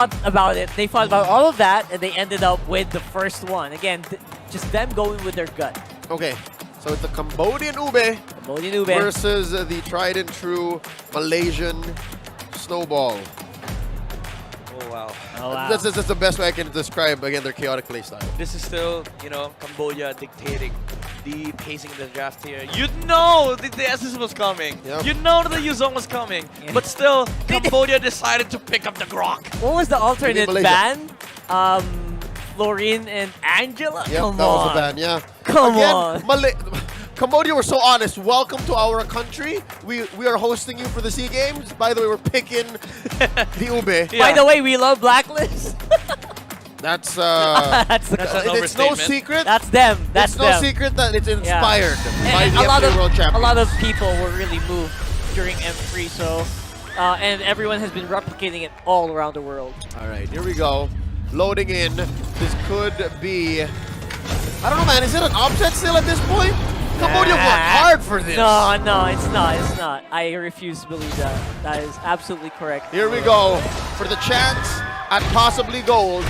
about it. They thought about all of that, and they ended up with the first one. Again, just them going with their gut. Okay, so it's the Cambodian Ube versus the tried and true Malaysian Snowball. Oh wow. Oh, wow. That's the best way I can describe, again, their chaotic play style. This is still, Cambodia dictating the pacing of the draft here. You know the SS was coming. Yep. You know that the Yuzong was coming. Yeah. But still, Cambodia decided to pick up the grok. What was the alternate Malaysia. ban? Florine and Angela? Yep, Come that was on. the ban, yeah. Come Again, on. Cambodia, we're so honest. Welcome to our country. We are hosting you for the SEA Games. By the way, we're picking the Ube. Yeah. By the way, we love Blacklist. That's That's an it's no overstatement. secret. That's them. That's it's no them. secret that it's inspired And by the a lot FA of World Champions. a lot of people were really moved during M3, so and everyone has been replicating it all around the world. All right, here we go. Loading in. This could be. I don't know, man. Is it an upset still at this point? Cambodia worked hard for this. No, it's not. It's not. I refuse to believe that. That is absolutely correct. Here we go for the chance at possibly gold.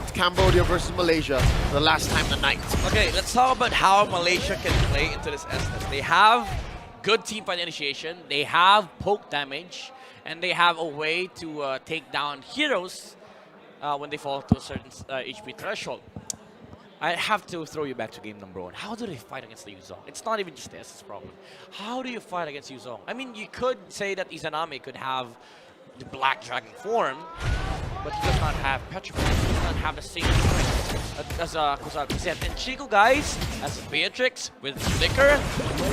It's Cambodia versus Malaysia. The last time tonight. Okay, let's talk about how Malaysia can play into this SS. They have good team fight initiation, they have poke damage, and they have a way to take down heroes when they fall to a certain HP threshold. I have to throw you back to game number 1. How do they fight against the Yuzong? It's not even just the SS problem. How do you fight against Yuzong? I mean, you could say that Izanami could have the Black Dragon form, but he does not have Petrify. He does not have the same strength as Kusaki said. And Chico, guys, as Beatrix with Flicker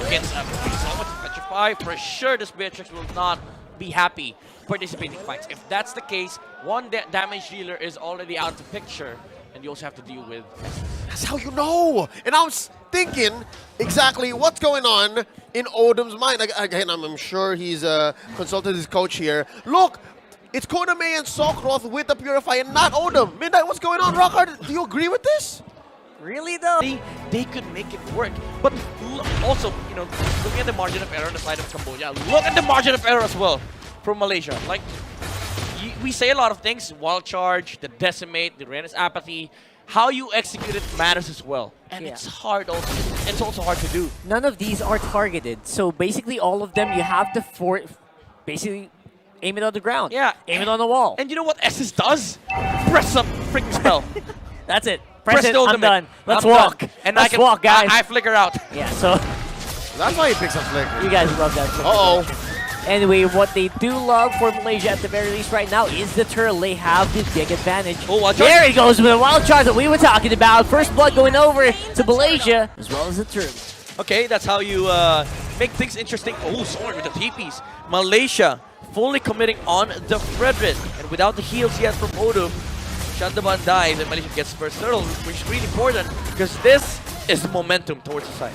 against Yuzong with Petrify, for sure this Beatrix will not be happy participating in fights. If that's the case, one damage dealer is already out of the picture, and you also have to deal with. That's how you know. And I was thinking exactly what's going on in Odom's mind. Again, I'm sure he's consulted his coach here. Look, it's Koname and Sokroth with the Purify and not Odom. Midnight, what's going on? Rockhard, do you agree with this? Really though? They could make it work. But also, looking at the margin of error on the side of Cambodia, look at the margin of error as well from Malaysia. Like, we say a lot of things, Wild Charge, the Decimate, the Rena's Apathy. How you execute it matters as well. And it's hard also. It's also hard to do. None of these are targeted. So basically all of them you have to basically aim it on the ground. Yeah. Aim it on the wall. And you know what SS does? Press up freaking spell. That's it. Press it, the I'm ultimate. done. Let's I'm walk. done. And Let's walk, guys. I flicker out. Yeah, so That's why he picks up Flicker. you guys love that. Uh-oh. Anyway, what they do love for Malaysia at the very least right now is the turtle. They have the big advantage. Oh, Wild Charge. There he goes with the Wild Charge that we were talking about. First blood going over to Malaysia as well as the turtle. Okay, that's how you make things interesting. Oh, Sword with the TPs. Malaysia fully committing on the Frederick. And without the heals yet from Odom, Shandaban dies and Malaysia gets first turtle, which is really important because this is the momentum towards the side.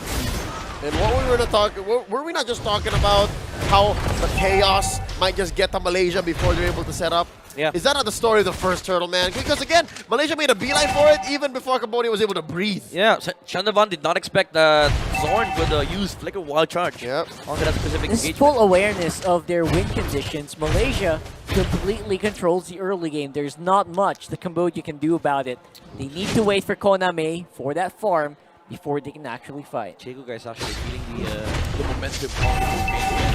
And what we were talking, were we not just talking about how the chaos might just get to Malaysia before they're able to set up? Yeah. Is that not the story of the first turtle, man? Because again, Malaysia made a beeline for it even before Cambodia was able to breathe. Yeah, Chandavan did not expect that Zorn would use Flicker Wild Charge onto that specific This engagement. full awareness of their win conditions. Malaysia completely controls the early game. There's not much that Cambodia can do about it. They need to wait for Koname for that farm before they can actually fight. Chico guys actually feeling the momentum on the game.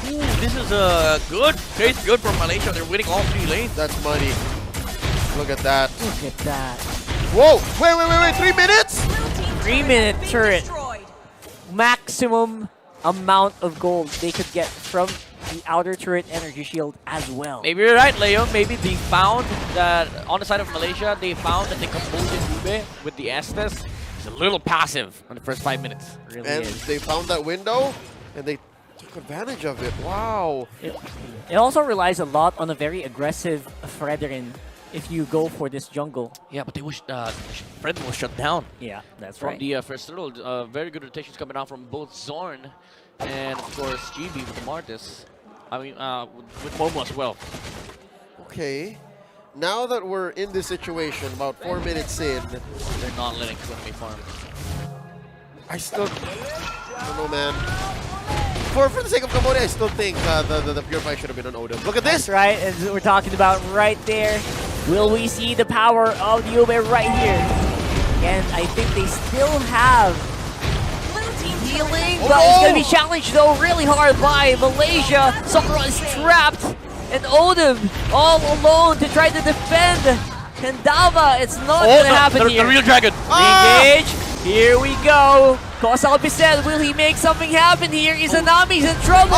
Ooh, this is good. It's good for Malaysia. They're winning all 3 lanes. That's money. Look at that. Look at that. Whoa! Wait, 3 minutes? 3-minute turret. Maximum amount of gold they could get from the outer turret energy shield as well. Maybe you're right, Leo. Maybe they found that on the side of Malaysia, they found that the Cambodian Ube with the Estes is a little passive on the first 5 minutes. Really And is. they found that window and they took advantage of it. Wow. It also relies a lot on a very aggressive Fredrin if you go for this jungle. Yeah, but they was Fred was shut down Yeah, that's from right. the first turtle. Very good rotations coming out from both Zorn and of course GB with the Martis. I mean, with Momo as well. Okay. Now that we're in this situation, about 4 minutes in, They're not letting Konami farm. I don't know, man. for the sake of Cambodia, I still think the Purify should have been on Odom. Look at this. That's right, as we're talking about right there. Will we see the power of the Ube right here? And I think they still have healing, but it's going to be challenged though really hard by Malaysia. Sakura is trapped, and Odom all alone to try to defend Kendava. It's not going to happen here. The real dragon. Engage. Here we go. Kosalbi said, will he make something happen here? Izanami's in trouble.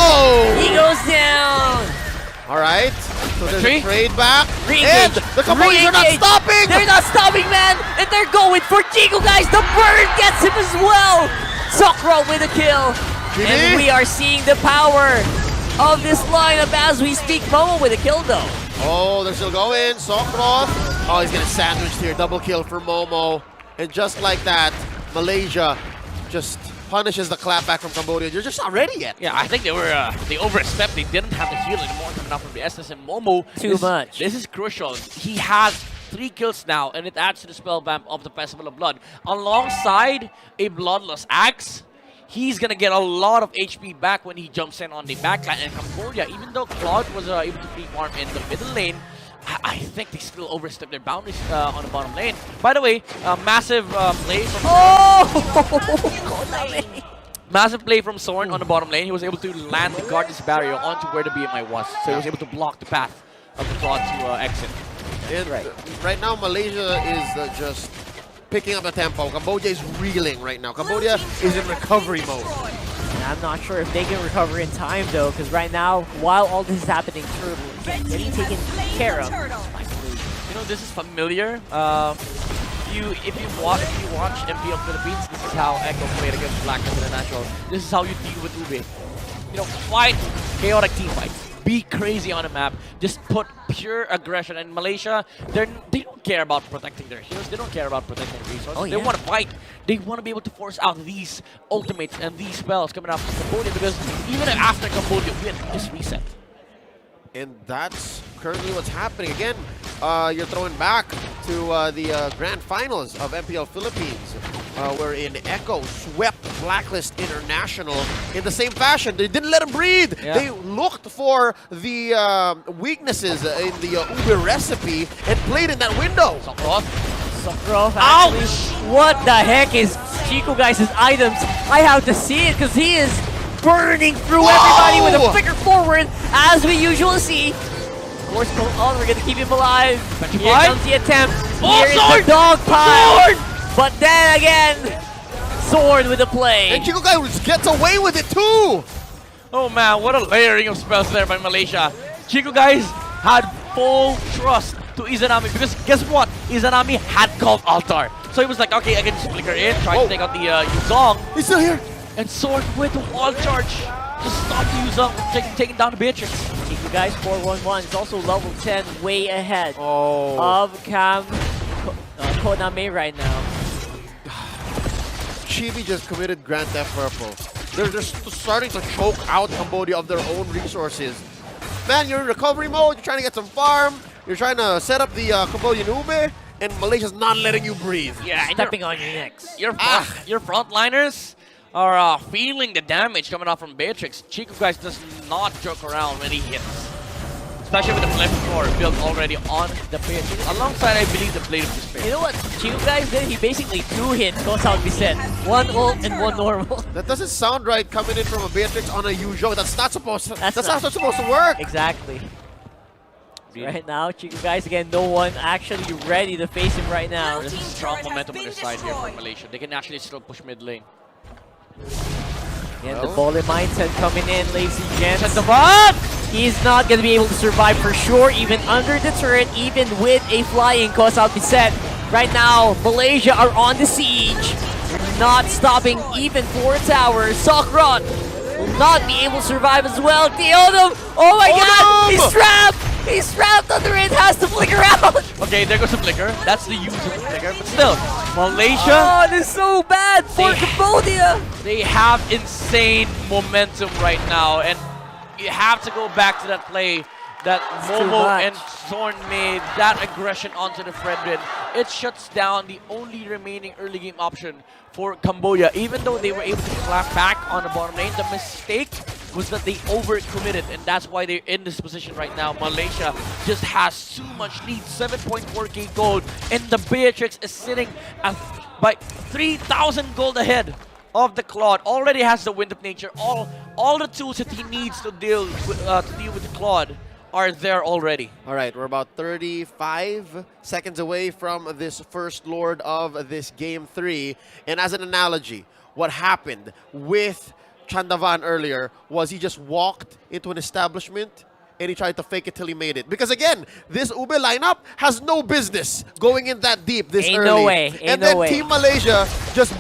He goes down. All right. So there's a trade back. Re-engage. And the Cambodians are not stopping. They're not stopping, man. And they're going for Chico, guys. The bird gets him as well. Sakura with a kill. And we are seeing the power of this lineup as we speak. Momo with a kill, though. Oh, they're still going. Sakura. Oh, he's getting sandwiched here. Double kill for Momo. And just like that, Malaysia just punishes the clapback from Cambodia. You're just not ready yet. Yeah, I think they overstepped. They didn't have the heal anymore coming out from the SS, and Momo. Too much. This is crucial. He has 3 kills now, and it adds to the spell vamp of the Festival of Blood. Alongside a Bloodless Axe, he's gonna get a lot of HP back when he jumps in on the backline. And Cambodia, even though Claude was able to free farm in the middle lane, I think they still overstepped their boundaries on the bottom lane. By the way, massive play from massive play from Soren on the bottom lane. He was able to land the Guardian's Barrier onto where the BMI was, so he was able to block the path of the Claude to exit. And right now, Malaysia is just picking up the tempo. Cambodia is reeling right now. Cambodia is in recovery mode. And I'm not sure if they can recover in time, though, because right now, while all this is happening, Turtle is getting taken care of. You know, this is familiar. If you watch MPL Philippines, this is how Echo played against Black International. This is how you deal with Ube. You know, fight chaotic team fights. Be crazy on a map. Just put pure aggression. And Malaysia, they don't care about protecting their heroes. They don't care about protecting resources. They want to fight. They want to be able to force out these ultimates and these spells coming out from Cambodia, because even after Cambodia win, just reset. And that's currently what's happening. Again, you're throwing back to the grand finals of MPL Philippines, wherein Echo swept Blacklist International in the same fashion. They didn't let them breathe. Yeah. They looked for the weaknesses in the Ube recipe and played in that window. Sakura, actually. What the heck is Chico guys' items? I have to see it because he is burning through everybody with a flicker forward, as we usually see. Of course, we're going to keep him alive. Here comes the attempt. Here is the dog pile. But then again, sword with the play. And Chico guys gets away with it too. Oh man, what a layering of spells there by Malaysia. Chico guys had full trust to Izanami, because guess what? Izanami had called Altar. So he was like, okay, I can just flicker in, try to take out the Yuzong. He's still here. And sword with the wall charge to stop the Yuzong from taking down the Beatrix. Chico guys 411 is also level 10, way ahead of Koname right now. Chibi just committed Grand Theft Purple. They're just starting to choke out Cambodia of their own resources. Man, you're in recovery mode, you're trying to get some farm, you're trying to set up the Cambodian Ube, and Malaysia's not letting you breathe. Yeah, Stepping on your necks. Your frontliners are feeling the damage coming off from Beatrix. Chico guys does not joke around when he hits. Especially with the flame floor built already on the Beatrix. Alongside, I believe, the Blade of Despair. You know what Chico guys did? He basically 2-hit Kosalbi Beset. 1 ult and 1 normal. That doesn't sound right coming in from a Beatrix on a Yuzhong. That's not supposed to, that's not not supposed to work. Exactly. Right now, Chico guys, again, no one actually ready to face him right now. There's a strong momentum on the side here for Malaysia. They can actually still push mid lane. And the bullet mindset coming in, lazy gents. Sets him up! He's not going to be able to survive for sure, even under the turret, even with a flying Kosalbi set. Right now, Malaysia are on the siege. Not stopping even for a tower. Sakura will not be able to survive as well. Theodom! Oh my god! He's trapped! He's trapped under it, has to flicker out! Okay, there goes the flicker. That's the use of the flicker. But still, Malaysia... Oh, this is so bad for Cambodia! They have insane momentum right now. And you have to go back to that play that Momo and Zorn made, that aggression onto the Fredrin. It shuts down the only remaining early game option for Cambodia. Even though they were able to clap back on the bottom lane, the mistake was that they overcommitted, and that's why they're in this position right now. Malaysia just has too much lead, 7.4k gold, and the Beatrix is sitting at by 3,000 gold ahead of the Claude. Already has the Wind of Nature. All the tools that he needs to deal with the Claude are there already. All right, we're about 35 seconds away from this first Lord of this Game 3. And as an analogy, what happened with Chandavan earlier was he just walked into an establishment and he tried to fake it till he made it. Because again, this Ube lineup has no business going in that deep this Ain't early. no way. Ain't And no then way. Team Malaysia just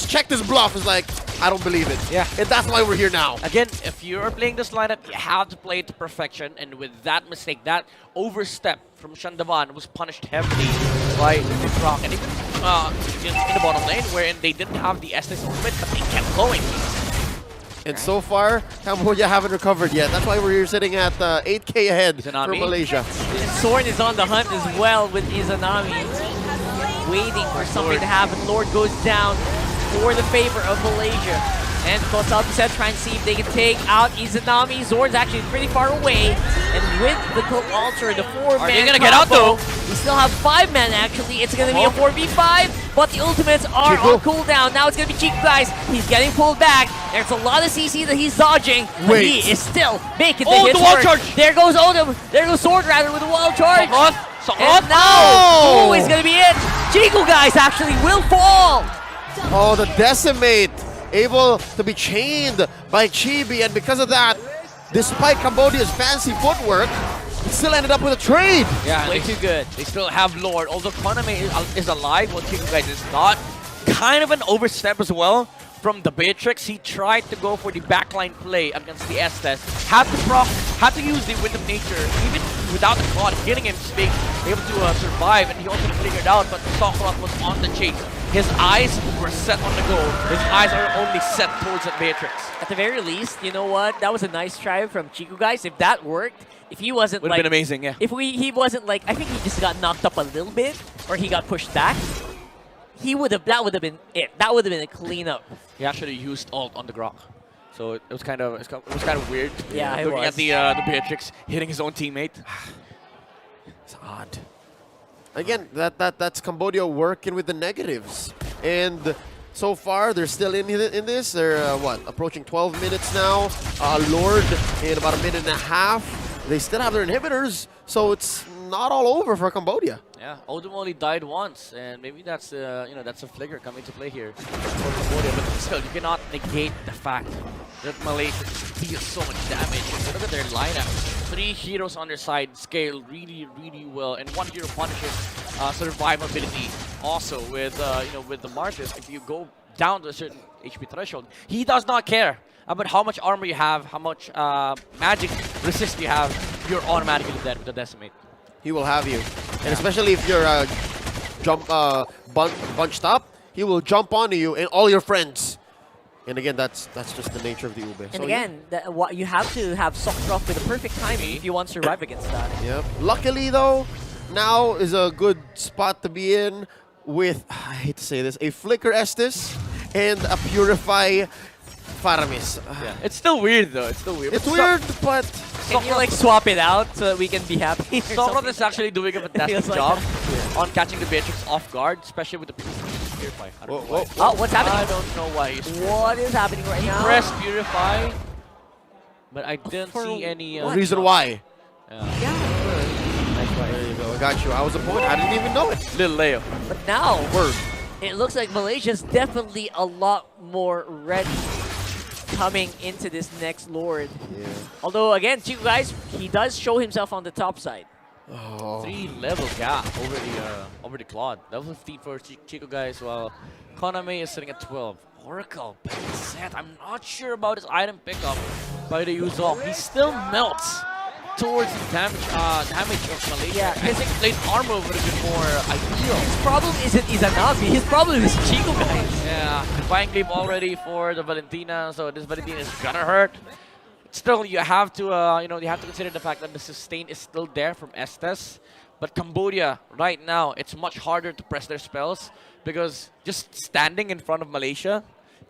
checked his bluff. It's like, I don't believe it. Yeah. And that's why we're here now. Again, if you're playing this lineup, you have to play it to perfection. And with that mistake, that overstep from Chandavan was punished heavily by the Rock. And even in the bottom lane, wherein they didn't have the Estes movement, but they kept going. And so far, Cambodia haven't recovered yet. That's why we're here sitting at 8k ahead for Izanami. Malaysia. Sorn is on the hunt as well with Izanami. Waiting for something to happen. Lord goes down for the favor of Malaysia. And Kosal said trying to see if they can take out Izanami. Zorn's actually pretty far away. And with the Altar, the 4-man Are they gonna get out though? We still have 5 men actually. It's gonna be a 4v5, but the ultimates are Chico. on cooldown. Now it's gonna be Chico, guys. He's getting pulled back. There's a lot of CC that he's dodging, but Wait. he is still making the Oh, hits the wall work. charge! There goes Odom. There goes Sword rather with the wall charge. Sokrot! And now, Oh! is gonna be it. Chico, guys, actually will fall. Oh, the Decimate able to be chained by Chibi, and because of that, despite Cambodia's fancy footwork, it still ended up with a trade. Yeah, Way too good. They still have Lord. Although Konami is alive, what Chico guys is not. Kind of an overstep as well from the Beatrix. He tried to go for the backline play against the Estes. Had to use the Wind of Nature, even without the Claude hitting him, being able to survive, and he also figured out, but Soukrot was on the chase. His eyes were set on the goal. His eyes are only set towards the Beatrix. At the very least, you know what? That was a nice try from Chico, guys. If that worked, if he wasn't Would have like, been amazing, yeah. if he wasn't like, I think he just got knocked up a little bit, or he got pushed back. That would have been it. That would have been a cleanup. He actually used ult on the Grok. So it was kind of weird. Yeah, it looking was. at the Beatrix hitting his own teammate. It's odd. Again, that's Cambodia working with the negatives, and so far they're still in this. They're approaching 12 minutes now. Lord in about a minute and a half. They still have their inhibitors, so it's not all over for Cambodia. Yeah, Odom only died once, and maybe that's that's a flicker coming to play here for Cambodia. But still, you cannot negate the fact that Malaysia deals so much damage. Look at their lineup: 3 heroes on their side scale really, really well, and 1 hero punishes survivability. Also with with the Marcus, if you go down to a certain HP threshold, he does not care about how much armor you have, how much magic resist you have. You're automatically dead with the Decimate. He will have you, and especially if you're bunched up, he will jump onto you and all your friends. And again, that's just the nature of the Ube. And So, again, you have to have Soukrot with the perfect timing if you want to survive against that. Yep. Luckily, though, now is a good spot to be in with, I hate to say this, a Flicker Estes and a Purify Faramis. Yeah. It's still weird though. It's still weird. It's But weird, but Can you like swap it out so that we can be happy? or Soukrot something? is actually doing a fantastic Feels like job that. on catching the Beatrix off guard, especially with the Purify. I don't know why. Oh, what's happening? I don't know why he's What is happening right now? press Purify, but I didn't For see any reason why. Yeah. There you go. I got you. I was a point. I didn't even know it. Little Leo. But now, Word. it looks like Malaysia's definitely a lot more ready coming into this next Lord. Yeah. Although, again, Chico, guys, he does show himself on the top side. Oh. 3 level gap over the Claude. Level 15 for Chico guys, while Konami is sitting at 12. Oracle, bad set. I'm not sure about his item pickup by the Yuzong. He still melts towards the damage of Malaysia. Yeah, I think plate armor would have been more ideal. His problem isn't Izanami, his problem is Chico, guys. Yeah, Divine Cleave already for the Valentina, so this Valentina is gonna hurt. Still, you have to you have to consider the fact that the sustain is still there from Estes. But Cambodia, right now, it's much harder to press their spells because just standing in front of Malaysia,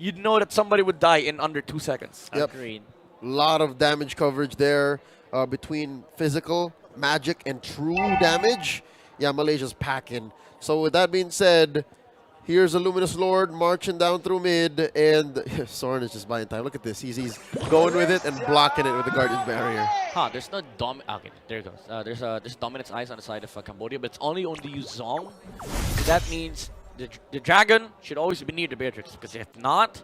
you'd know that somebody would die in under 2 seconds. Yep. Agreed. Lot of damage coverage there between physical, magic, and true damage. Yeah, Malaysia's packing. So with that being said, here's a Luminous Lord marching down through mid, and Soren is just buying time. Look at this. He's going with it and blocking it with the Guardian's Barrier. Huh, there's no okay, there it goes. There's Dominance Eyes on the side of Cambodia, but it's only on the Yuzong. So that means the Dragon should always be near the Beatrix, because if not,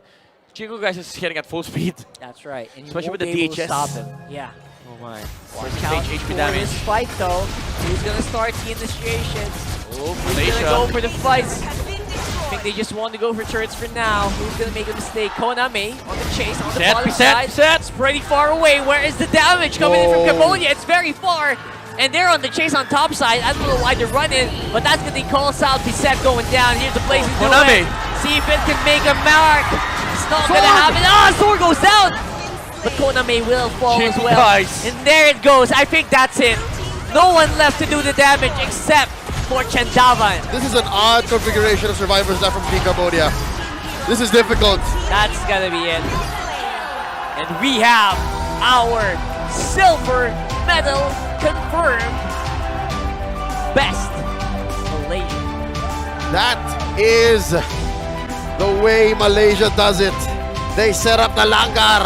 Chico guys is hitting at full speed. That's right. And Especially won't with the be able to DHS. Stop him. Yeah. Oh my. Watch Stage out HP for damage. this fight though. Who's gonna start the initiations? Oh, Who's Malaysia. gonna go for the fights? I think they just want to go for turrets for now. Who's gonna make a mistake? Konami on the chase on the bottom side. It's pretty far away. Where is the damage coming in from Cambodia? It's very far. And they're on the chase on top side. I don't know why they're running, but that's gonna be calls out. Set going down. Here's the blazing Konami. See if it can make a mark. It's not gonna happen. Ah, Sword goes down. But Konami will fall as well. Guys. And there it goes. I think that's it. No one left to do the damage except for Chandavan. This is an odd configuration of survivors left from Team Cambodia. This is difficult. That's gonna be it. And we have our silver medal confirmed. Best Malaysia. That is the way Malaysia does it. They set up the langar,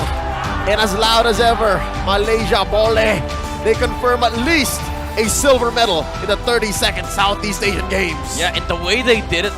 and as loud as ever, Malaysia bole. They confirm at least a silver medal in the 32nd Southeast Asian Games. Yeah, and the way they did it